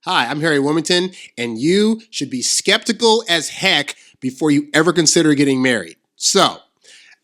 Hi, I'm HarryWilmington, and you should be skeptical as heck before you ever consider getting married. So,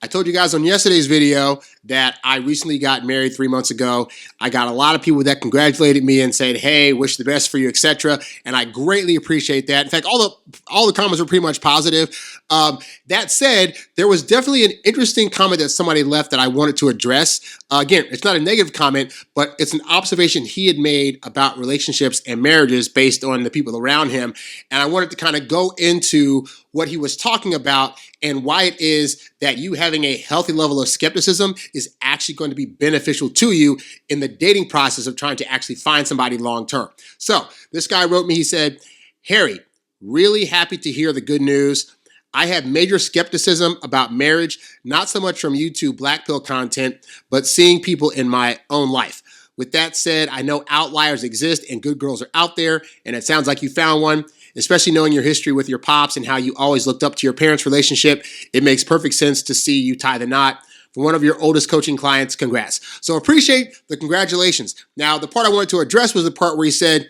I told you guys on yesterday's video that I recently got married 3 months ago. I got a lot of people that congratulated me and said, hey, wish the best for you, etc. And I greatly appreciate that. In fact, all the comments were pretty much positive. That said, there was definitely an interesting comment that somebody left that I wanted to address. Again, it's not a negative comment, but it's an observation he had made about relationships and marriages based on the people around him. And I wanted to kind of go into what he was talking about and why it is that you having a healthy level of skepticism is actually going to be beneficial to you in the dating process of trying to actually find somebody long term. So this guy wrote me, he said, Harry, really happy to hear the good news. I have major skepticism about marriage, not so much from YouTube black pill content, but seeing people in my own life. With that said, I know outliers exist and good girls are out there, and it sounds like you found one. Especially knowing your history with your pops and how you always looked up to your parents' relationship, it makes perfect sense to see you tie the knot. For one of your oldest coaching clients, congrats. So appreciate the congratulations. Now, the part I wanted to address was the part where he said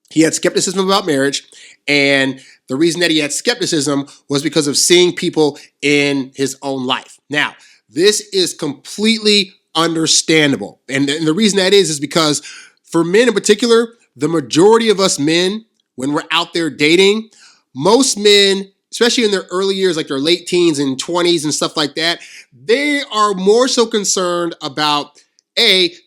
he had skepticism about marriage, and the reason that he had skepticism was because of seeing people in his own life. Now, this is completely understandable. And the reason that is because for men in particular, the majority of us men, when we're out there dating, most men, especially in their early years, like their late teens and 20s and stuff like that, they are more so concerned about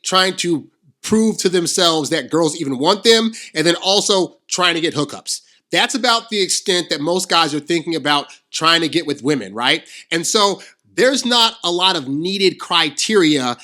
trying to prove to themselves that girls even want them, and then also trying to get hookups. That's about the extent that most guys are thinking about trying to get with women, right? And so there's not a lot of needed criteria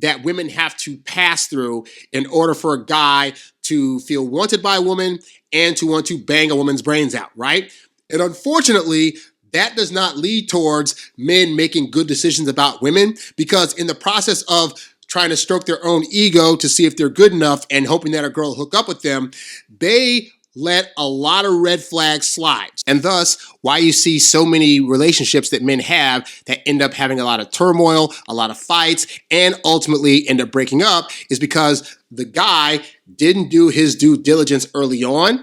that women have to pass through in order for a guy to feel wanted by a woman and to want to bang a woman's brains out, right? And unfortunately, that does not lead towards men making good decisions about women, because in the process of trying to stroke their own ego to see if they're good enough and hoping that a girl will hook up with them, they let a lot of red flags slide. And thus, why you see so many relationships that men have that end up having a lot of turmoil, a lot of fights, and ultimately end up breaking up is because the guy didn't do his due diligence early on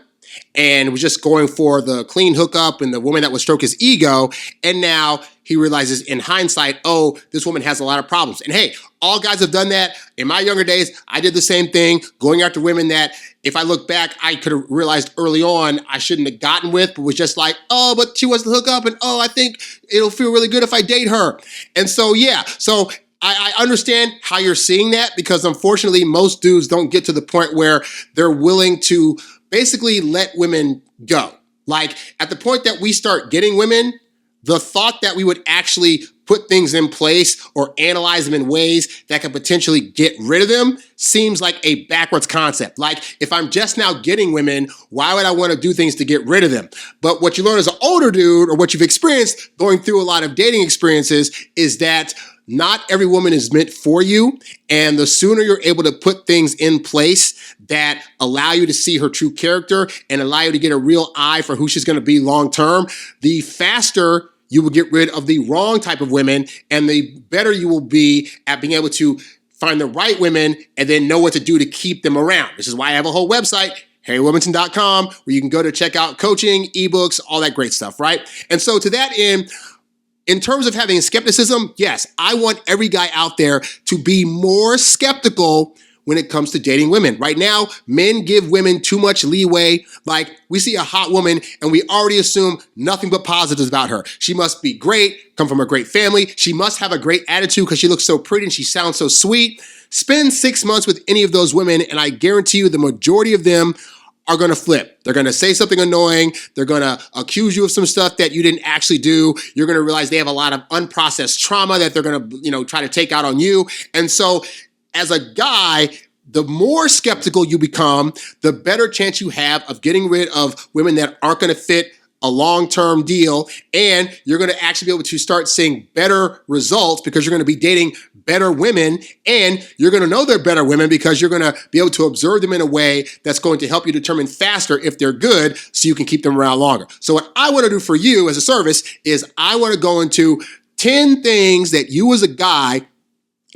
and was just going for the clean hookup and the woman that would stroke his ego. And now he realizes in hindsight, oh, this woman has a lot of problems. And hey, all guys have done that. In my younger days, I did the same thing, going after women that if I look back, I could have realized early on I shouldn't have gotten with, but was just like, oh, but she wants to hook up, and oh, I think it'll feel really good if I date her. And so, yeah, so I understand how you're seeing that, because unfortunately, most dudes don't get to the point where they're willing to basically let women go. Like at the point that we start getting women, the thought that we would actually put things in place or analyze them in ways that could potentially get rid of them seems like a backwards concept. Like if I'm just now getting women, why would I want to do things to get rid of them? But what you learn as an older dude, or what you've experienced going through a lot of dating experiences, is that not every woman is meant for you. And the sooner you're able to put things in place that allow you to see her true character and allow you to get a real eye for who she's going to be long term, the faster you will get rid of the wrong type of women, and the better you will be at being able to find the right women and then know what to do to keep them around. This is why I have a whole website, HarryWilmington.com, where you can go to check out coaching, ebooks, all that great stuff, right? And so to that end, in terms of having skepticism, yes, I want every guy out there to be more skeptical when it comes to dating women. Right now, men give women too much leeway. Like we see a hot woman and we already assume nothing but positives about her. She must be great, come from a great family. She must have a great attitude because she looks so pretty and she sounds so sweet. Spend 6 months with any of those women and I guarantee you the majority of them are going to flip. They're going to say something annoying. They're going to accuse you of some stuff that you didn't actually do. You're going to realize they have a lot of unprocessed trauma that they're going to, try to take out on you. And so as a guy, the more skeptical you become, the better chance you have of getting rid of women that aren't going to fit a long-term deal, and you're going to actually be able to start seeing better results because you're going to be dating better women, and you're going to know they're better women because you're going to be able to observe them in a way that's going to help you determine faster if they're good so you can keep them around longer. So what I want to do for you as a service is I want to go into 10 things that you as a guy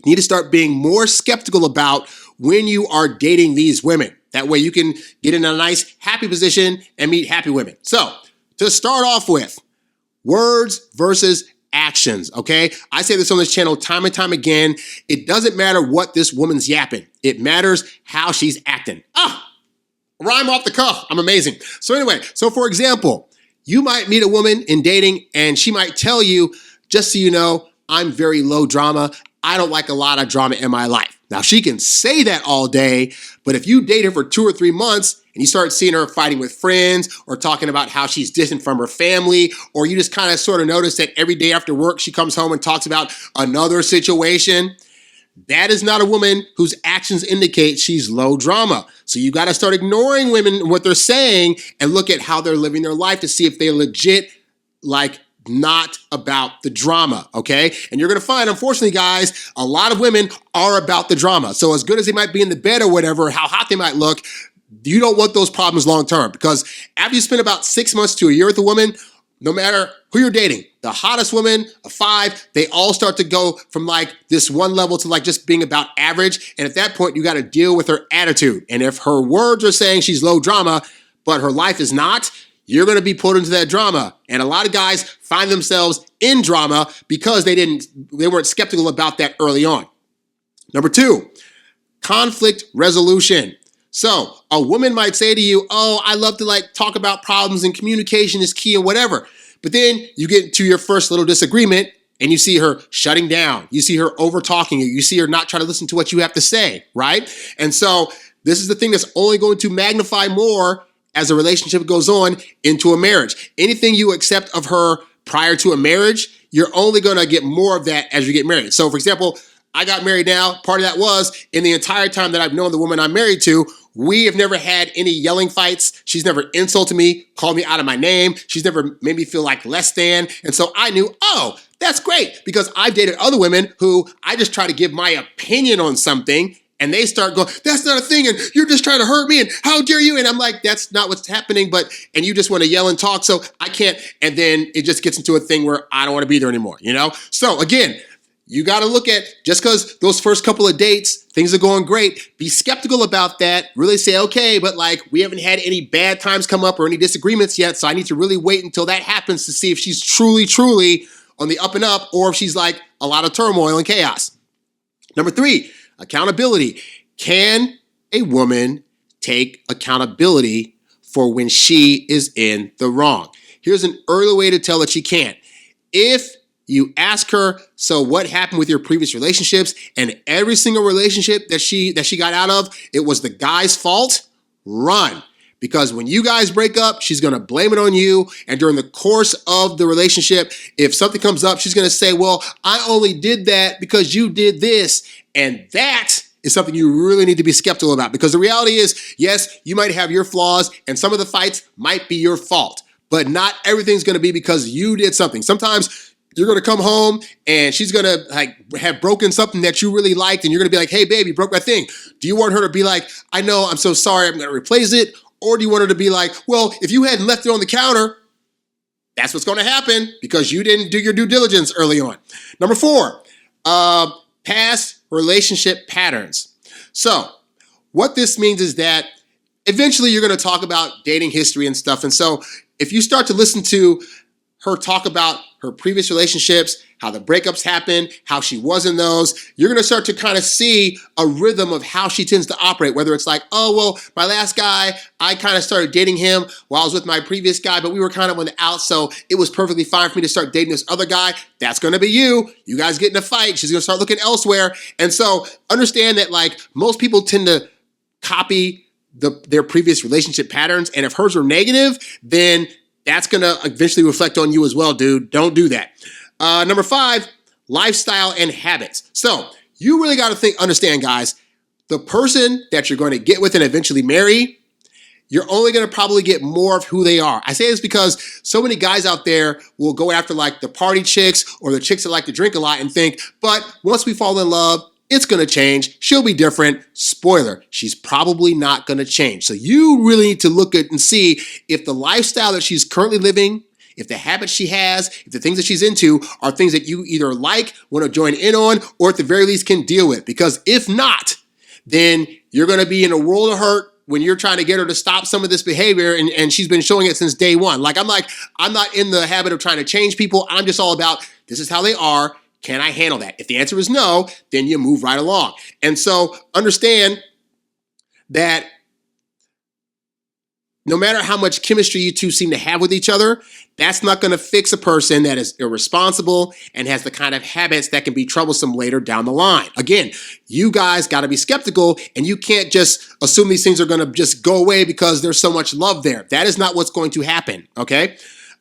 need to start being more skeptical about when you are dating these women. That way you can get in a nice, happy position and meet happy women. So to start off with, words versus actions, okay? I say this on this channel time and time again. It doesn't matter what this woman's yapping. It matters how she's acting. Rhyme off the cuff. I'm amazing. So anyway, for example, you might meet a woman in dating and she might tell you, just so you know, I'm very low drama. I don't like a lot of drama in my life. Now, she can say that all day, but if you date her for 2 or 3 months and you start seeing her fighting with friends or talking about how she's distant from her family, or you just kind of sort of notice that every day after work she comes home and talks about another situation, that is not a woman whose actions indicate she's low drama. So you got to start ignoring women and what they're saying and look at how they're living their life to see if they're legit, like, not about the drama, okay? And you're gonna find, unfortunately, guys, a lot of women are about the drama. So as good as they might be in the bed or whatever, how hot they might look, you don't want those problems long term, because after you spend about 6 months to a year with a woman, no matter who you're dating, the hottest woman, a 5, they all start to go from like this one level to like just being about average. And at that point, you got to deal with her attitude. And if her words are saying she's low drama, but her life is not, you're going to be pulled into that drama. And a lot of guys find themselves in drama because they weren't skeptical about that early on. Number 2, conflict resolution. So a woman might say to you, oh, I love to like talk about problems and communication is key and whatever. But then you get into your first little disagreement and you see her shutting down. You see her over talking you. You see her not trying to listen to what you have to say, right? And so this is the thing that's only going to magnify more as a relationship goes on into a marriage. Anything you accept of her prior to a marriage, you're only going to get more of that as you get married. So for example, I got married now. Part of that was in the entire time that I've known the woman I'm married to, we have never had any yelling fights. She's never insulted me, called me out of my name. She's never made me feel like less than. And so I knew, oh, that's great, because I've dated other women who I just try to give my opinion on something and they start going, that's not a thing, and you're just trying to hurt me, and how dare you? And I'm like, that's not what's happening, and you just want to yell and talk, so I can't. And then it just gets into a thing where I don't want to be there anymore, you know? So again, you got to look at, just because those first couple of dates, things are going great, be skeptical about that. Really say, okay, but like we haven't had any bad times come up or any disagreements yet, so I need to really wait until that happens to see if she's truly on the up and up, or if she's like a lot of turmoil and chaos. Number 3, accountability. Can a woman take accountability for when she is in the wrong? Here's an early way to tell that she can't. If you ask her, so what happened with your previous relationships, and every single relationship that she got out of, it was the guy's fault, run. Because when you guys break up, she's going to blame it on you. And during the course of the relationship, if something comes up, she's going to say, well, I only did that because you did this. And that is something you really need to be skeptical about. Because the reality is, yes, you might have your flaws and some of the fights might be your fault. But not everything's going to be because you did something. Sometimes you're going to come home and she's going to like have broken something that you really liked. And you're going to be like, hey, baby, broke my thing. Do you want her to be like, I know, I'm so sorry, I'm going to replace it? Or do you want her to be like, well, if you hadn't left it on the counter, that's what's going to happen because you didn't do your due diligence early on. Number 4, past relationship patterns. So what this means is that eventually you're going to talk about dating history and stuff. And so if you start to listen to her talk about her previous relationships, how the breakups happened, how she was in those, you're going to start to kind of see a rhythm of how she tends to operate, whether it's like, oh, well, my last guy, I kind of started dating him while I was with my previous guy, but we were kind of on the out, so it was perfectly fine for me to start dating this other guy. That's going to be you. You guys get in a fight. She's going to start looking elsewhere. And so understand that like most people tend to copy their previous relationship patterns. And if hers are negative, then that's going to eventually reflect on you as well, dude. Don't do that. Number 5, lifestyle and habits. So you really got to understand, guys, the person that you're going to get with and eventually marry, you're only going to probably get more of who they are. I say this because so many guys out there will go after like the party chicks or the chicks that like to drink a lot and think, but once we fall in love, it's going to change. She'll be different. Spoiler, she's probably not going to change. So you really need to look at and see if the lifestyle that she's currently living, if the habits she has, if the things that she's into are things that you either like, want to join in on, or at the very least can deal with. Because if not, then you're going to be in a world of hurt when you're trying to get her to stop some of this behavior and she's been showing it since day one. I'm not in the habit of trying to change people. I'm just all about, this is how they are. Can I handle that? If the answer is no, then you move right along. And so understand that no matter how much chemistry you two seem to have with each other, that's not going to fix a person that is irresponsible and has the kind of habits that can be troublesome later down the line. Again, you guys got to be skeptical, and you can't just assume these things are going to just go away because there's so much love there. That is not what's going to happen, okay?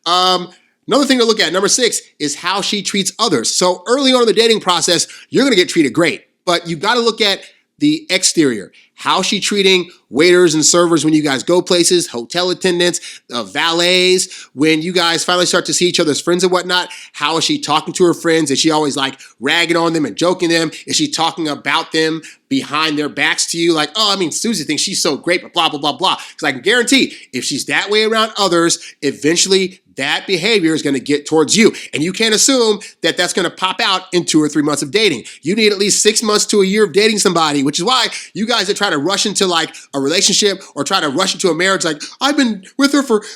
Another thing to look at, number 6, is how she treats others. So early on in the dating process, you're going to get treated great, but you got to look at the exterior. How's she treating waiters and servers when you guys go places, hotel attendants, valets, when you guys finally start to see each other's friends and whatnot? How is she talking to her friends? Is she always like ragging on them and joking them? Is she talking about them behind their backs to you? Like, oh, I mean, Susie thinks she's so great, but blah, blah, blah, blah. Because I can guarantee if she's that way around others, eventually that behavior is going to get towards you. And you can't assume that that's going to pop out in 2 or 3 months of dating. You need at least 6 months to a year of dating somebody, which is why you guys that try to rush into like a relationship or try to rush into a marriage, like, I've been with her for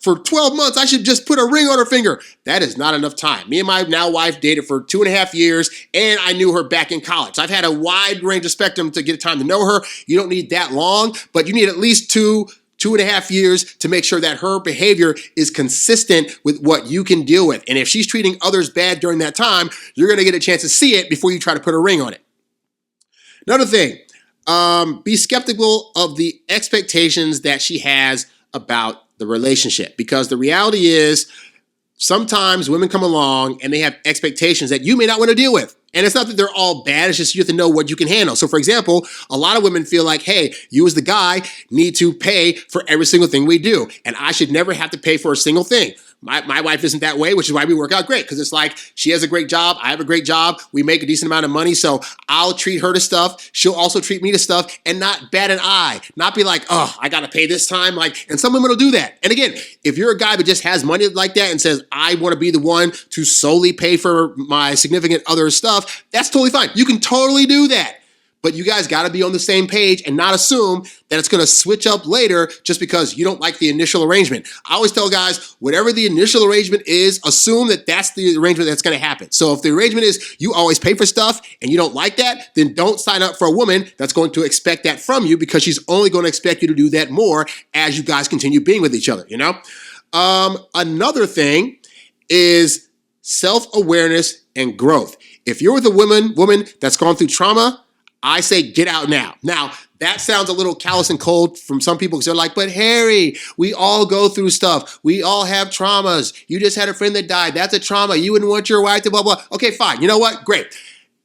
12 months, I should just put a ring on her finger. That is not enough time. Me and my now wife dated for 2.5 years, and I knew her back in college. I've had a wide range of spectrum to get time to know her. You don't need that long, but you need at least 2.5 years to make sure that her behavior is consistent with what you can deal with. And if she's treating others bad during that time, you're going to get a chance to see it before you try to put a ring on it. Another thing, be skeptical of the expectations that she has about the relationship, because the reality is sometimes women come along and they have expectations that you may not want to deal with. And it's not that they're all bad, it's just you have to know what you can handle. So for example, a lot of women feel like, hey, you as the guy need to pay for every single thing we do, and I should never have to pay for a single thing. My wife isn't that way, which is why we work out great, because it's like she has a great job, I have a great job, we make a decent amount of money, so I'll treat her to stuff, she'll also treat me to stuff, and not bat an eye, not be like, oh, I gotta pay this time, and some women will do that. And again, if you're a guy that just has money like that and says, I want to be the one to solely pay for my significant other's stuff, that's totally fine. You can totally do that. But you guys got to be on the same page and not assume that it's going to switch up later just because you don't like the initial arrangement. I always tell guys, whatever the initial arrangement is, assume that that's the arrangement that's going to happen. So if the arrangement is you always pay for stuff and you don't like that, then don't sign up for a woman that's going to expect that from you, because she's only going to expect you to do that more as you guys continue being with each other, you know? Another thing is self-awareness and growth. If you're with a woman that's gone through trauma, I say get out now. Now, that sounds a little callous and cold from some people because they're like, but Harry, we all go through stuff. We all have traumas. You just had a friend that died. That's a trauma. You wouldn't want your wife to blah, blah. Okay, fine. You know what? Great.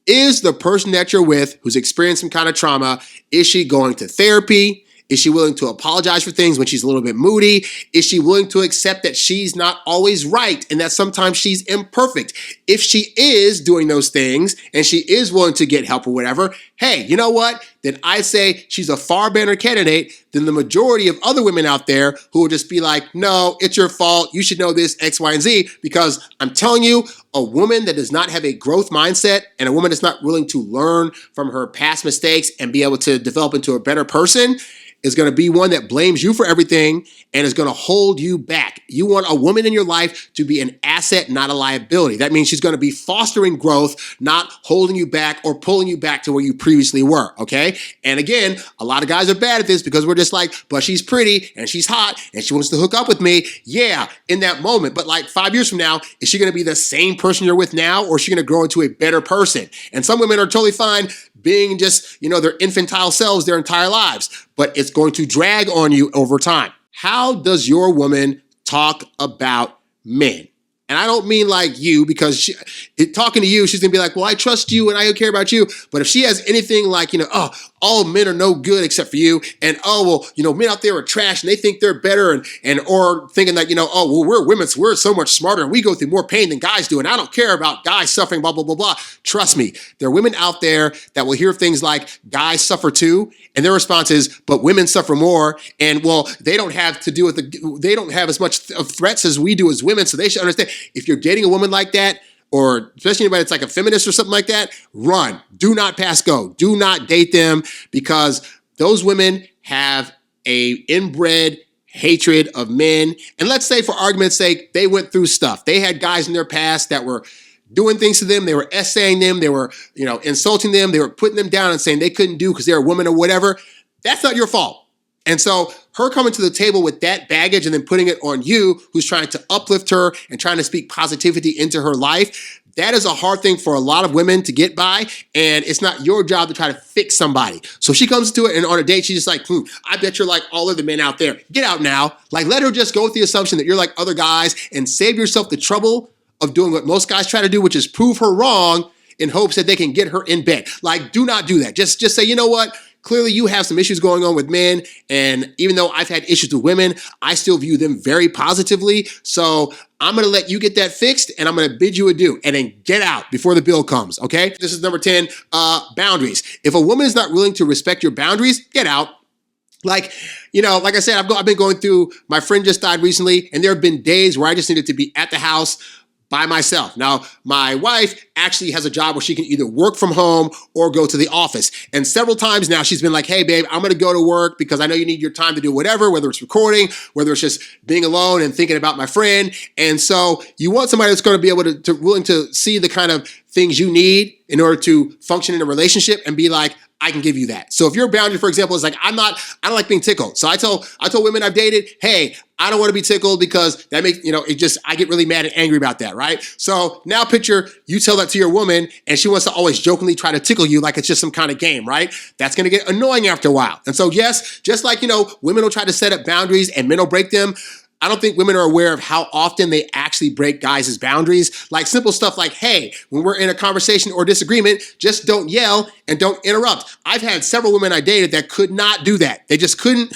Is the person that you're with who's experienced some kind of trauma, is she going to therapy? Is she willing to apologize for things when she's a little bit moody? Is she willing to accept that she's not always right and that sometimes she's imperfect? If she is doing those things and she is willing to get help or whatever, hey, you know what? Then I say she's a far better candidate than the majority of other women out there who will just be like, no, it's your fault. You should know this X, Y, and Z. Because I'm telling you, a woman that does not have a growth mindset and a woman that's not willing to learn from her past mistakes and be able to develop into a better person is going to be one that blames you for everything and is going to hold you back. You want a woman in your life to be an asset, not a liability. That means she's going to be fostering growth, not holding you back or pulling you back to where you previously were, okay? And again, a lot of guys are bad at this because we're just like, but she's pretty and she's hot and she wants to hook up with me. Yeah, in that moment. But like 5 years from now, is she going to be the same person you're with now, or is she going to grow into a better person? And some women are totally fine being just, their infantile selves their entire lives, but it's going to drag on you over time. How does your woman talk about men? And I don't mean like you, because talking to you, she's going to be like, well, I trust you and I care about you. But if she has anything like, oh, all men are no good except for you. And, oh, well, men out there are trash and they think they're better. Or thinking that, oh, well, we're women, so we're so much smarter and we go through more pain than guys do. And I don't care about guys suffering, blah, blah, blah, blah. Trust me, there are women out there that will hear things like guys suffer too. And their response is, but women suffer more. And well, they don't have to deal with they don't have as much of threats as we do as women. So they should understand. If you're dating a woman like that, or especially anybody that's like a feminist or something like that, run. Do not pass go. Do not date them, because those women have a inbred hatred of men. And let's say, for argument's sake, they went through stuff. They had guys in their past that were doing things to them. They were essaying them. They were, insulting them. They were putting them down and saying they couldn't do because they're a woman or whatever. That's not your fault. And so her coming to the table with that baggage and then putting it on you, who's trying to uplift her and trying to speak positivity into her life, that is a hard thing for a lot of women to get by, and it's not your job to try to fix somebody. So she comes to it, and on a date, she's just like, I bet you're like all of the men out there. Get out now. Like, let her just go with the assumption that you're like other guys and save yourself the trouble of doing what most guys try to do, which is prove her wrong in hopes that they can get her in bed. Like, do not do that. Just say, you know what? Clearly, you have some issues going on with men, and even though I've had issues with women, I still view them very positively. So I'm going to let you get that fixed, and I'm going to bid you adieu, and then get out before the bill comes, okay? This is number 10, boundaries. If a woman is not willing to respect your boundaries, get out. Like I said, I've been going through, my friend just died recently, and there have been days where I just needed to be at the house by myself. Now, my wife actually has a job where she can either work from home or go to the office. And several times now she's been like, hey, babe, I'm going to go to work because I know you need your time to do whatever, whether it's recording, whether it's just being alone and thinking about my friend. And so you want somebody that's going to be able to willing to see the kind of things you need in order to function in a relationship and be like, I can give you that. So if your boundary, for example, is like, I don't like being tickled. So I told women I've dated, hey, I don't want to be tickled because that makes, I get really mad and angry about that, right? So now picture you tell that to your woman and she wants to always jokingly try to tickle you like it's just some kind of game, right? That's going to get annoying after a while. And so yes, just like, women will try to set up boundaries and men will break them. I don't think women are aware of how often they actually break guys' boundaries. Like simple stuff like, hey, when we're in a conversation or disagreement, just don't yell and don't interrupt. I've had several women I dated that could not do that. They just couldn't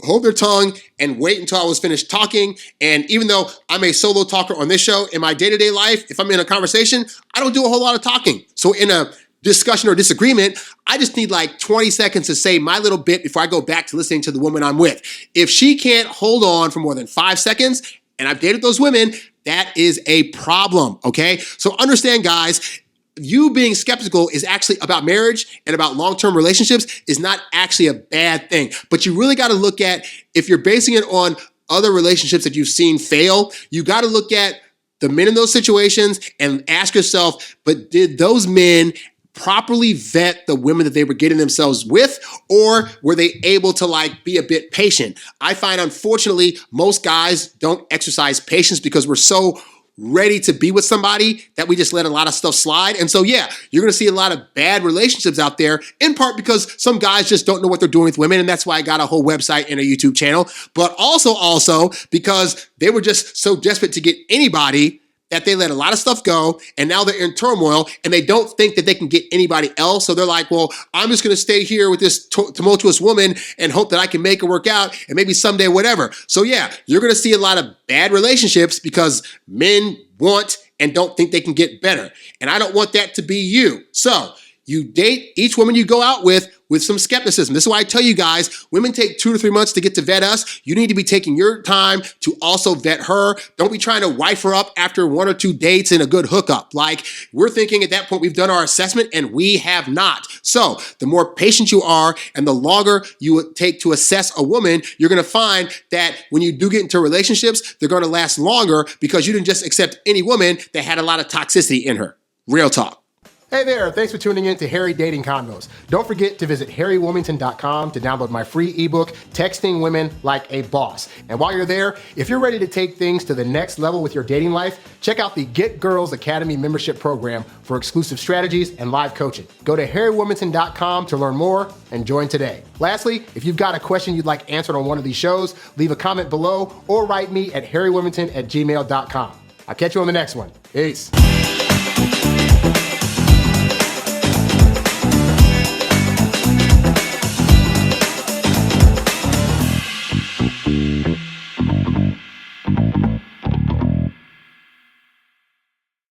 hold their tongue and wait until I was finished talking. And even though I'm a solo talker on this show, in my day-to-day life, if I'm in a conversation, I don't do a whole lot of talking. So in a discussion or disagreement, I just need like 20 seconds to say my little bit before I go back to listening to the woman I'm with. If she can't hold on for more than 5 seconds, and I've dated those women, that is a problem, okay? So understand, guys, you being skeptical is actually about marriage and about long-term relationships is not actually a bad thing. But you really got to look at, if you're basing it on other relationships that you've seen fail, you got to look at the men in those situations and ask yourself, but did those men properly vet the women that they were getting themselves with, or were they able to be a bit patient? I find, unfortunately, most guys don't exercise patience because we're so ready to be with somebody that we just let a lot of stuff slide. And so, yeah, you're going to see a lot of bad relationships out there, in part because some guys just don't know what they're doing with women. And that's why I got a whole website and a YouTube channel, but also because they were just so desperate to get anybody that they let a lot of stuff go, and now they're in turmoil, and they don't think that they can get anybody else. So they're like, well, I'm just going to stay here with this tumultuous woman and hope that I can make her work out, and maybe someday whatever. So yeah, you're going to see a lot of bad relationships because men want and don't think they can get better. And I don't want that to be you. So you date each woman you go out with some skepticism. This is why I tell you guys, women take 2 to 3 months to get to vet us. You need to be taking your time to also vet her. Don't be trying to wife her up after 1 or 2 dates and a good hookup. Like, we're thinking at that point we've done our assessment, and we have not. So the more patient you are and the longer you would take to assess a woman, you're going to find that when you do get into relationships, they're going to last longer because you didn't just accept any woman that had a lot of toxicity in her. Real talk. Hey there, thanks for tuning in to Harry Dating Convos. Don't forget to visit HarryWilmington.com to download my free ebook, Texting Women Like a Boss. And while you're there, if you're ready to take things to the next level with your dating life, check out the Get Girls Academy membership program for exclusive strategies and live coaching. Go to HarryWilmington.com to learn more and join today. Lastly, if you've got a question you'd like answered on one of these shows, leave a comment below or write me at HarryWilmington@gmail.com. I'll catch you on the next one. Peace.